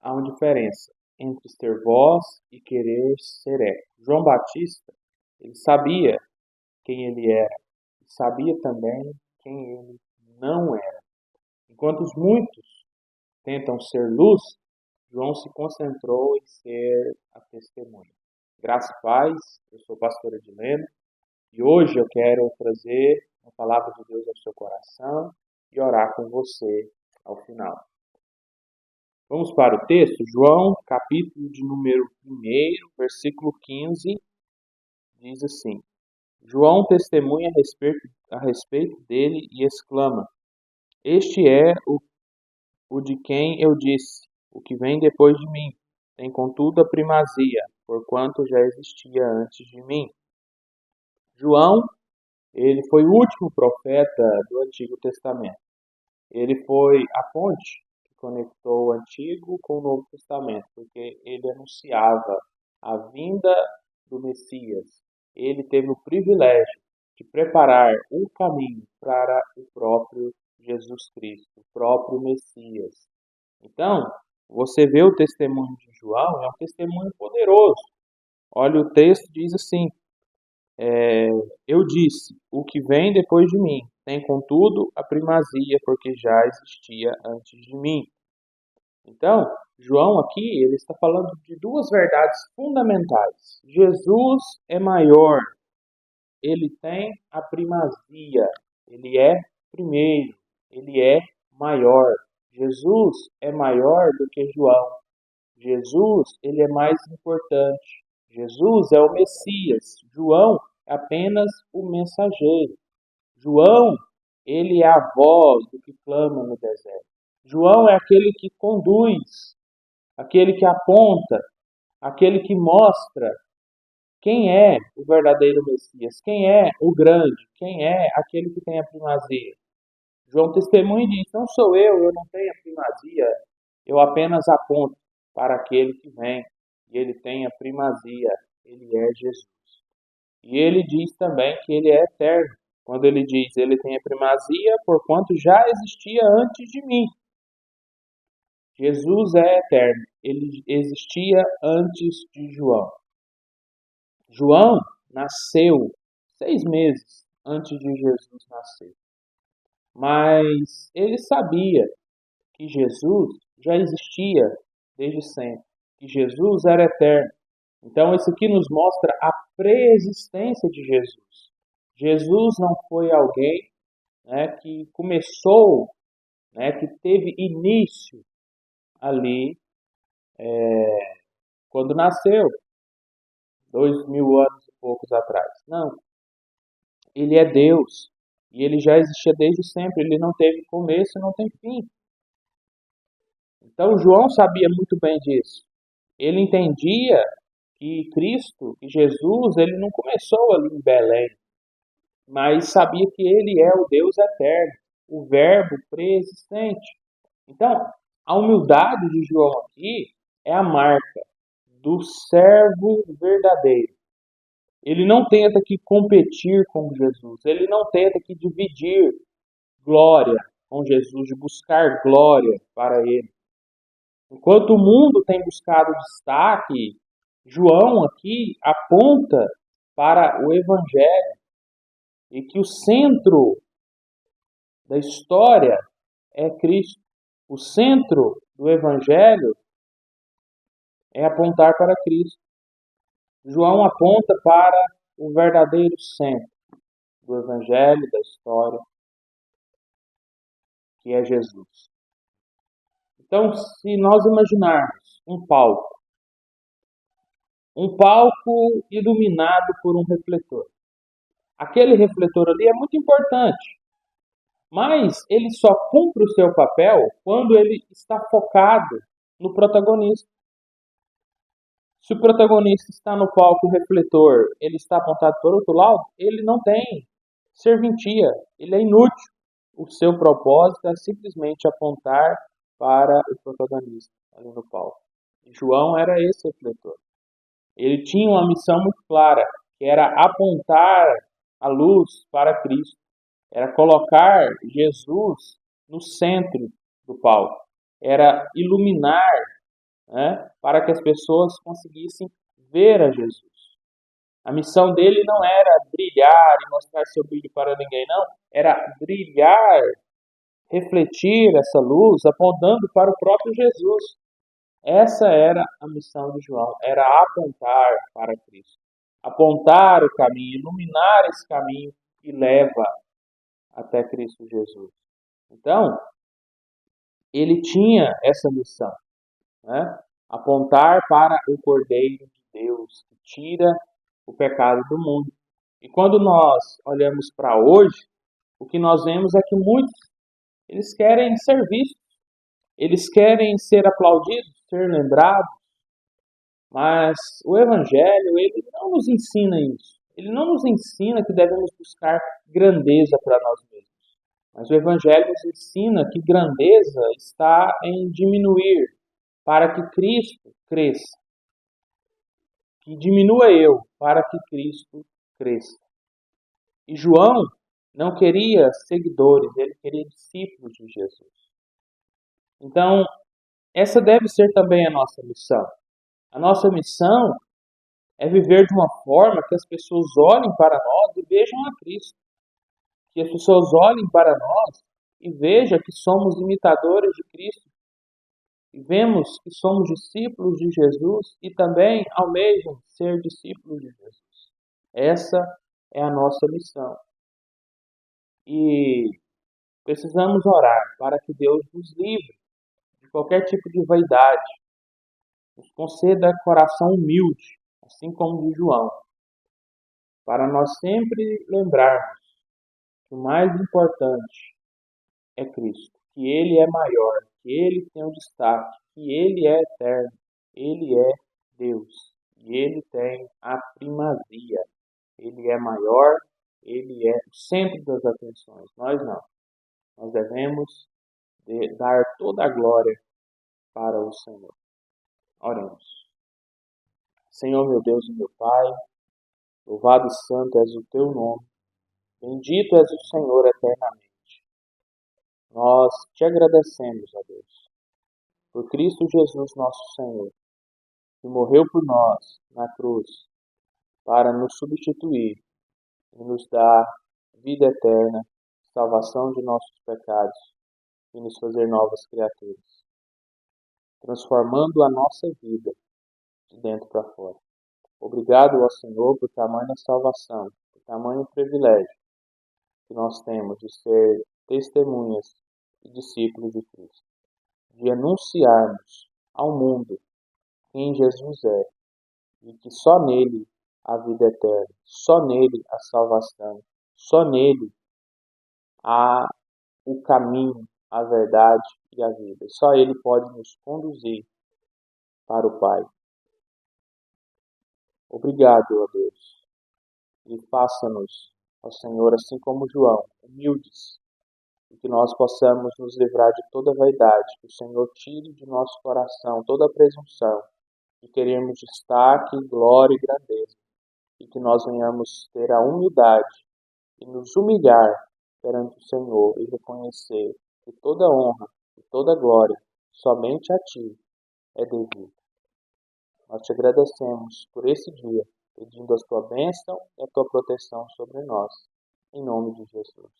há uma diferença entre ser voz e querer ser eco. João Batista, ele sabia quem ele era, e sabia também quem ele não era. Enquanto os muitos tentam ser luz, João se concentrou em ser a testemunha. Graça e paz, eu sou o pastor Edileno e hoje eu quero trazer a palavra de Deus ao seu coração e orar com você ao final. Vamos para o texto, João, capítulo de número 1, versículo 15, diz assim: João testemunha a respeito dele e exclama: Este é o de quem eu disse, o que vem depois de mim, tem contudo a primazia, porquanto já existia antes de mim. João, ele foi o último profeta do Antigo Testamento. Ele foi a ponte que conectou o Antigo com o Novo Testamento, porque ele anunciava a vinda do Messias. Ele teve o privilégio de preparar um caminho para o próprio Jesus Cristo, o próprio Messias. Então, você vê o testemunho de João, é um testemunho poderoso. Olha, o texto diz assim: Eu disse, o que vem depois de mim tem, contudo, a primazia, porque já existia antes de mim. Então, João aqui, ele está falando de duas verdades fundamentais. Jesus é maior, ele tem a primazia, ele é primeiro, ele é maior. Jesus é maior do que João. Jesus, ele é mais importante. Jesus é o Messias. João é apenas o mensageiro. João, ele é a voz do que clama no deserto. João é aquele que conduz, aquele que aponta, aquele que mostra quem é o verdadeiro Messias, quem é o grande, quem é aquele que tem a primazia. João testemunha e diz: Não sou eu não tenho a primazia, eu apenas aponto para aquele que vem, e ele tem a primazia, ele é Jesus. E ele diz também que ele é eterno. Quando ele diz ele tem a primazia, porquanto já existia antes de mim. Jesus é eterno, ele existia antes de João. João nasceu 6 meses antes de Jesus nascer. Mas ele sabia que Jesus já existia desde sempre, que Jesus era eterno. Então, isso aqui nos mostra a preexistência de Jesus. Jesus não foi alguém, que começou, que teve início ali quando nasceu, 2000 anos e poucos atrás. Não, ele é Deus e ele já existia desde sempre. Ele não teve começo e não tem fim. Então, João sabia muito bem disso. Ele entendia que Cristo, que Jesus, ele não começou ali em Belém, mas sabia que ele é o Deus eterno, o Verbo preexistente. Então, a humildade de João aqui é a marca do servo verdadeiro. Ele não tenta aqui competir com Jesus, ele não tenta aqui dividir glória com Jesus, de buscar glória para ele. Enquanto o mundo tem buscado destaque, João aqui aponta para o Evangelho e que o centro da história é Cristo. O centro do Evangelho é apontar para Cristo. João aponta para o verdadeiro centro do Evangelho, da história, que é Jesus. Então, se nós imaginarmos um palco iluminado por um refletor, aquele refletor ali é muito importante, mas ele só cumpre o seu papel quando ele está focado no protagonista. Se o protagonista está no palco e o refletor ele está apontado para o outro lado, ele não tem serventia, ele é inútil. O seu propósito é simplesmente apontar para o protagonista ali no palco. E João era esse refletor. Ele tinha uma missão muito clara, que era apontar a luz para Cristo. Era colocar Jesus no centro do palco. Era iluminar né, para que as pessoas conseguissem ver a Jesus. A missão dele não era brilhar e mostrar seu brilho para ninguém, não. Era brilhar, refletir essa luz, apontando para o próprio Jesus. Essa era a missão de João, era apontar para Cristo. Apontar o caminho, iluminar esse caminho que leva até Cristo Jesus. Então, ele tinha essa missão, né? Apontar para o Cordeiro de Deus, que tira o pecado do mundo. E quando nós olhamos para hoje, o que nós vemos é que muitos, eles querem ser vistos, eles querem ser aplaudidos, ser lembrados, mas o Evangelho, ele não nos ensina isso. Ele não nos ensina que devemos buscar grandeza para nós mesmos. Mas o Evangelho nos ensina que grandeza está em diminuir para que Cristo cresça. Que diminua eu para que Cristo cresça. E João não queria seguidores, ele queria discípulos de Jesus. Então, essa deve ser também a nossa missão. A nossa missão é viver de uma forma que as pessoas olhem para nós e vejam a Cristo. Que as pessoas olhem para nós e vejam que somos imitadores de Cristo. E vemos que somos discípulos de Jesus e também almejam ser discípulos de Jesus. Essa é a nossa missão. E precisamos orar para que Deus nos livre de qualquer tipo de vaidade, nos conceda coração humilde, assim como de João, para nós sempre lembrarmos que o mais importante é Cristo, que Ele é maior, que Ele tem o destaque, que Ele é eterno, Ele é Deus e Ele tem a primazia. Ele é maior, Ele é o centro das atenções. Nós não. Nós devemos dar toda a glória para o Senhor. Oremos. Senhor, meu Deus e meu Pai, louvado e santo és o teu nome, bendito és o Senhor eternamente. Nós te agradecemos, ó Deus, por Cristo Jesus, nosso Senhor, que morreu por nós na cruz para nos substituir e nos dar vida eterna, salvação de nossos pecados e nos fazer novas criaturas, transformando a nossa vida de dentro para fora. Obrigado ao Senhor por tamanha salvação, por tamanho privilégio que nós temos de ser testemunhas e discípulos de Cristo, de anunciarmos ao mundo quem Jesus é e que só nele há vida eterna, só nele há salvação, só nele há o caminho, a verdade e a vida. Só ele pode nos conduzir para o Pai. Obrigado, ó Deus, e faça-nos, ó Senhor, assim como João, humildes, e que nós possamos nos livrar de toda vaidade, que o Senhor tire de nosso coração toda a presunção de querermos destaque, glória e grandeza, e que nós venhamos ter a humildade e nos humilhar perante o Senhor e reconhecer que toda honra e toda glória somente a Ti é devida. Nós te agradecemos por esse dia, pedindo a Tua bênção e a Tua proteção sobre nós, em nome de Jesus.